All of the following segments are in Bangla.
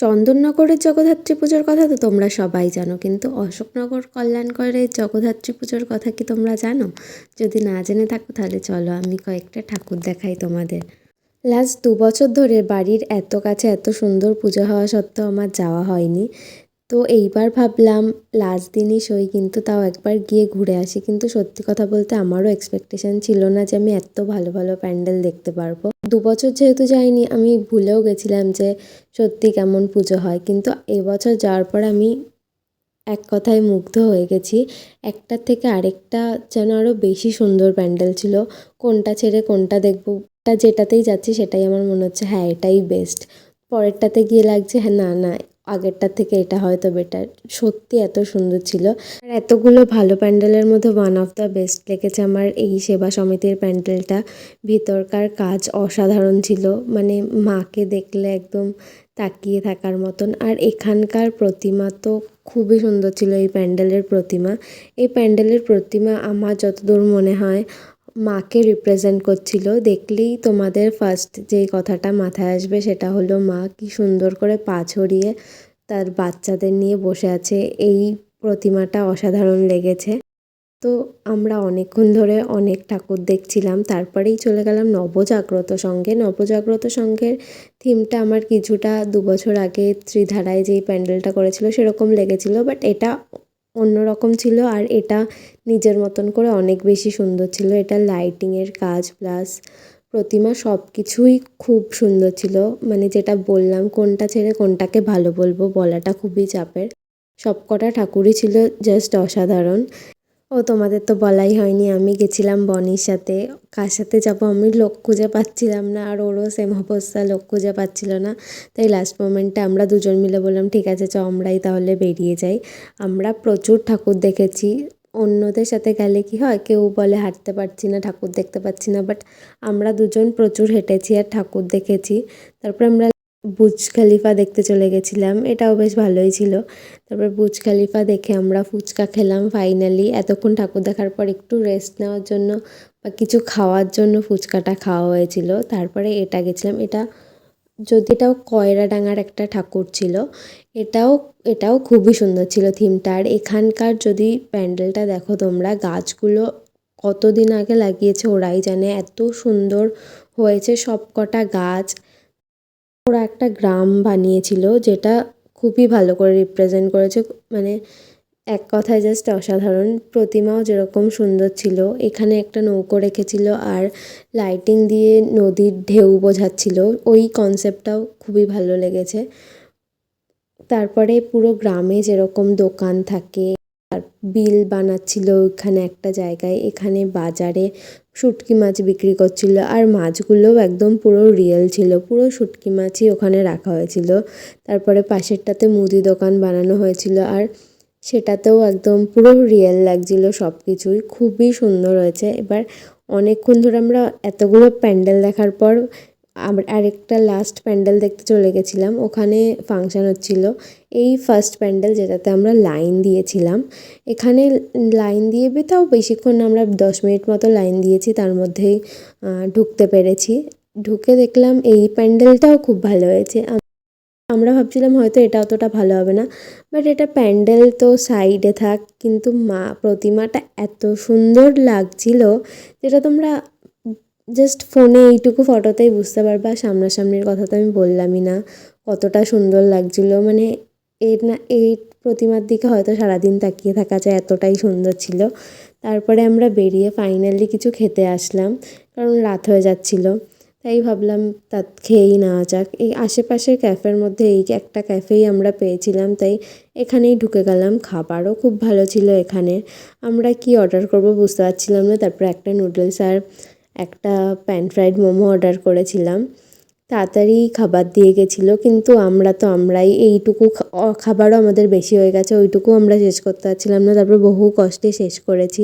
চন্দননগরের জগদ্ধাত্রী পুজোর কথা তো তোমরা সবাই জানো, কিন্তু অশোকনগর কল্যাণকরের জগদ্ধাত্রী পুজোর কথা কি তোমরা জানো? যদি না জেনে থাকো তাহলে চলো আমি কয়েকটা ঠাকুর দেখাই তোমাদের। লাস্ট 2 বছর ধরে বাড়ির এত কাছে এত সুন্দর পুজো হওয়া সত্ত্বেও আমার যাওয়া হয়নি। তো এইবার ভাবলাম লাস্ট দিনই সই, কিন্তু তাও একবার গিয়ে ঘুরে আসি। কিন্তু সত্যি কথা বলতে আমারও এক্সপেকটেশন ছিল না যে আমি এত ভালো ভালো প্যান্ডেল দেখতে পারবো। 2 বছর যেহেতু যাইনি, আমি ভুলেও গেছিলাম যে সত্যি কেমন পুজো হয়। কিন্তু এবছর যাওয়ার পর আমি এক কথায় মুগ্ধ হয়ে গেছি। একটার থেকে আরেকটা যেন আরও বেশি সুন্দর প্যান্ডেল ছিল। কোনটা ছেড়ে কোনটা দেখবো, যেটাতেই যাচ্ছি সেটাই আমার মনে হচ্ছে হ্যাঁ এটাই বেস্ট। পরেরটাতে গিয়ে লাগছে হ্যাঁ না না আগেরটার থেকে এটা হয়তো বেটার। সত্যি এত সুন্দর ছিল। আর এতগুলো ভালো প্যান্ডেলের মধ্যে ওয়ান অফ দ্য বেস্ট লেগেছে আমার এই সেবা সমিতির প্যান্ডেলটা। ভিতরকার কাজ অসাধারণ ছিল, মানে মাকে দেখলে একদম তাকিয়ে থাকার মতন। আর এখানকার প্রতিমা তো খুবই সুন্দর ছিল। এই প্যান্ডেলের প্রতিমা আমার যতদূর মনে হয় মাকে রিপ্রেজেন্ট করছিল। দেখলেই তোমাদের ফার্স্ট যেই কথাটা মাথায় আসবে সেটা হলো মা কি সুন্দর করে পা ছড়িয়ে তার বাচ্চাদের নিয়ে বসে আছে। এই প্রতিমাটা অসাধারণ লেগেছে। তো আমরা অনেকক্ষণ ধরে অনেক ঠাকুর দেখছিলাম, তারপরেই চলে গেলাম নবজাগ্রত সঙ্ঘে। নবজাগ্রত সঙ্ঘের থিমটা আমার কিছুটা 2 বছর আগে ত্রিধারায় যেই প্যান্ডেলটা করেছিল সেরকম লেগেছিল, বাট এটা অন্যরকম ছিল। আর এটা নিজের মতন করে অনেক বেশি সুন্দর ছিল। এটা লাইটিংয়ের কাজ প্লাস প্রতিমা সব কিছুই খুব সুন্দর ছিল। মানে যেটা বললাম, কোনটা ছেড়ে কোনটাকে ভালো বলবো বলাটা খুবই চাপের। সব কটা ঠাকুরই ছিল জাস্ট অসাধারণ। ও তোমাদের তো বলাই হয়নি, আমি গেছিলাম বনির সাথে। কার সাথে যাবো আমি লোক খুঁজে পাচ্ছিলাম না, আর ওরও সেম অবস্থা, লোক খুঁজে পাচ্ছিল না। তাই লাস্ট মোমেন্টে আমরা দুজন মিলে বললাম ঠিক আছে চ আমরাই তাহলে বেরিয়ে যাই। আমরা প্রচুর ঠাকুর দেখেছি। অন্যদের সাথে গেলে কি হয়, কেউ বলে হাঁটতে পারছি না, ঠাকুর দেখতে পাচ্ছি না, বাট আমরা দুজন প্রচুর হেঁটেছি আর ঠাকুর দেখেছি। তারপর আমরা বুর্জ খলিফা দেখতে চলে গেছিলাম, এটাও বেশ ভালোই ছিল। তারপর বুর্জ খলিফা দেখে আমরা ফুচকা খেলাম ফাইনালি। এতক্ষণ ঠাকুর দেখার পর একটু রেস্ট নেওয়ার জন্য বা কিছু খাওয়ার জন্য ফুচকাটা খাওয়া হয়েছিল। তারপরে এটা গেছিলাম, এটাও কয়রাডাঙ্গার একটা ঠাকুর ছিল। এটাও এটাও খুবই সুন্দর ছিল থিমটা। আর এখানকার যদি প্যান্ডেলটা দেখো তোমরা, গাছগুলো কতদিন আগে লাগিয়েছে ওরাই জানে, এত সুন্দর হয়েছে সব কটা গাছ। ওরা একটা গ্রাম বানিয়েছিল যেটা খুবই ভালো করে রিপ্রেজেন্ট করেছে। মানে এক কথায় জাস্ট অসাধারণ। প্রতিমাও যেরকম সুন্দর ছিল, এখানে একটা নৌকো রেখেছিল আর লাইটিং দিয়ে নদীর ঢেউ বোঝাচ্ছিল, ওই কনসেপ্টটাও খুবই ভালো লেগেছে। তারপরে পুরো গ্রামে যেরকম দোকান থাকে, বিল বানাচ্ছিল ওইখানে একটা জায়গায়, এখানে বাজারে শুটকি মাছ বিক্রি করছিল। আর মাছগুলোও একদম পুরো রিয়েল ছিল, পুরো শুটকি মাছই ওখানে রাখা হয়েছিল। তারপরে পাশেরটাতে মুদি দোকান বানানো হয়েছিল, আর সেটাতেও একদম পুরো রিয়েল লাগছিল সব কিছুই। খুবই সুন্দর হয়েছে। এবার অনেকক্ষণ ধরে আমরা এতগুলো প্যান্ডেল দেখার পর আরেকটা লাস্ট প্যান্ডেল দেখতে চলে গেছিলাম। ওখানে ফাংশান হচ্ছিল, এই ফার্স্ট প্যান্ডেল যেটাতে আমরা লাইন দিয়েছিলাম। এখানে লাইন দিয়ে তাও বেশিক্ষণ না, আমরা 10 মিনিট মতো লাইন দিয়েছি, তার মধ্যেই ঢুকতে পেরেছি। ঢুকে দেখলাম এই প্যান্ডেলটাও খুব ভালো হয়েছে। আমরা ভাবছিলাম হয়তো এটা অতটা ভালো হবে না, বাট এটা প্যান্ডেল তো সাইডে থাক, কিন্তু প্রতিমাটা এত সুন্দর লাগছিল যেটা তোমরা জাস্ট ফোনে এইটুকু ফটোতেই বুঝতে পারবা। সামনাসামনির কথা তো আমি বললামই না, কতটা সুন্দর লাগছিল। মানে এই প্রতিমার দিকে হয়তো সারাদিন তাকিয়ে থাকা যায়, এতটাই সুন্দর ছিল। তারপরে আমরা বেরিয়ে ফাইনালি কিছু খেতে আসলাম, কারণ রাত হয়ে যাচ্ছিল। তাই ভাবলাম তা খেয়েই নেওয়া যাক। এই আশেপাশের ক্যাফের মধ্যে এই একটা ক্যাফেই আমরা পেয়েছিলাম, তাই এখানেই ঢুকে গেলাম। খাবারও খুব ভালো ছিল এখানে। আমরা কি অর্ডার করব বুঝতে পারছিলাম না। তারপরে একটা নুডলস আর একটা প্যান ফ্রাইড মোমো অর্ডার করেছিলাম। তাড়াতাড়ি খাবার দিয়ে গেছিলো, কিন্তু আমরাই এইটুকু খাবারও আমাদের বেশি হয়ে গেছে, ওইটুকু আমরা শেষ করতে পারছিলাম না। তারপর বহু কষ্টে শেষ করেছি।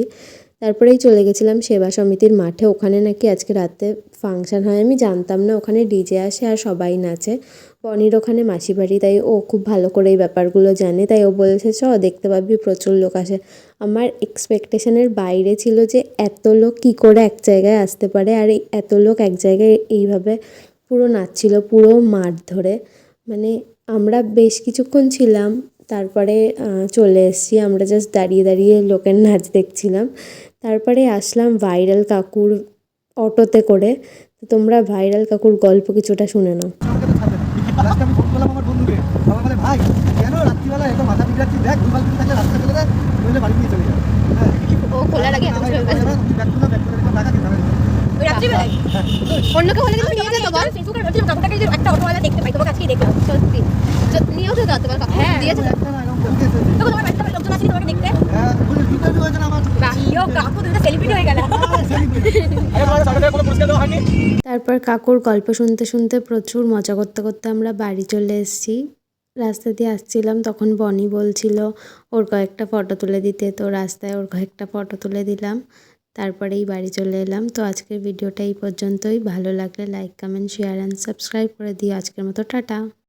তারপরেই চলে গেছিলাম সেবা সমিতির মাঠে। ওখানে নাকি আজকে রাতে ফাংশান হয়, আমি জানতাম না। ওখানে ডিজে আসে আর সবাই নাচে। বনির ওখানে মাসি বাড়ি, তাই ও খুব ভালো করে এই ব্যাপারগুলো জানে। তাই ও বলেছে চ দেখতে পাবি, প্রচুর লোক আসে। আমার এক্সপেকটেশনের বাইরে ছিল যে এত লোক কী করে এক জায়গায় আসতে পারে, আর এত লোক এক জায়গায় এইভাবে পুরো নাচছিল পুরো মাঠ ধরে। মানে আমরা বেশ কিছুক্ষণ ছিলাম, তারপরে চলে এসেছি। আমরা জাস্ট দাঁড়িয়ে দাঁড়িয়ে লোকের নাচ দেখছিলাম। তারপরে আসলাম ভাইরাল কাকুর অটোতে করে। তো তোমরা ভাইরাল কাকুর গল্প কিছুটা শুনে নাও। লাস্টে আমি ফোন করলাম আমার বন্ধুকে, বাবা বলে ভাই কেন রাত্রিবেলা এত মাথা বিগড়াচ্ছি, দেখ দুবার দিন থাকলে রাস্তা ফেলে দেয়, নইলে বাড়ি নিয়ে চলে যাবে। হ্যাঁ ও খোলার আগে এত কিছু হয়ে গেছে। তুমি ব্যাক করো, ব্যাক করে এরকম টাকা দিতে হবে। ওই রাত্রিবেলায় অন্যকে বলে কিন্তু নিয়ে যেত বল। ফেসবুকে বলছিলাম কাকুটাকে যে একটা অটোওয়ালা দেখতে পাই, তোমাকে আজকেই দেখলাম। সত্যি নিয়েও তো যাতে পারো। হ্যাঁ দিয়েছে তো। একটা না এরকম বলতে এসেছে। তো তোমার বাড়িতে আমার লোকজন আছে তোমাকে দেখতে। হ্যাঁ বলে ইন্টারভিউ হয়েছে না আমার। ইয়ো কাকু তুমি তো সেলিব্রিটি হয়ে গেলে। তারপর কাকুর গল্প শুনতে শুনতে প্রচুর মজা করতে করতে আমরা বাড়ি চলে এসেছি। রাস্তা দিয়ে আসছিলাম, তখন বনি বলছিল ওর কয়েকটা ফটো তুলে দিতে, তো রাস্তায় ওর কয়েকটা ফটো তুলে দিলাম। তারপরেই বাড়ি চলে এলাম। তো আজকের ভিডিওটা এই পর্যন্তই। ভালো লাগলে like, comment, share and subscribe করে দিও। আজকের মতো টাটা।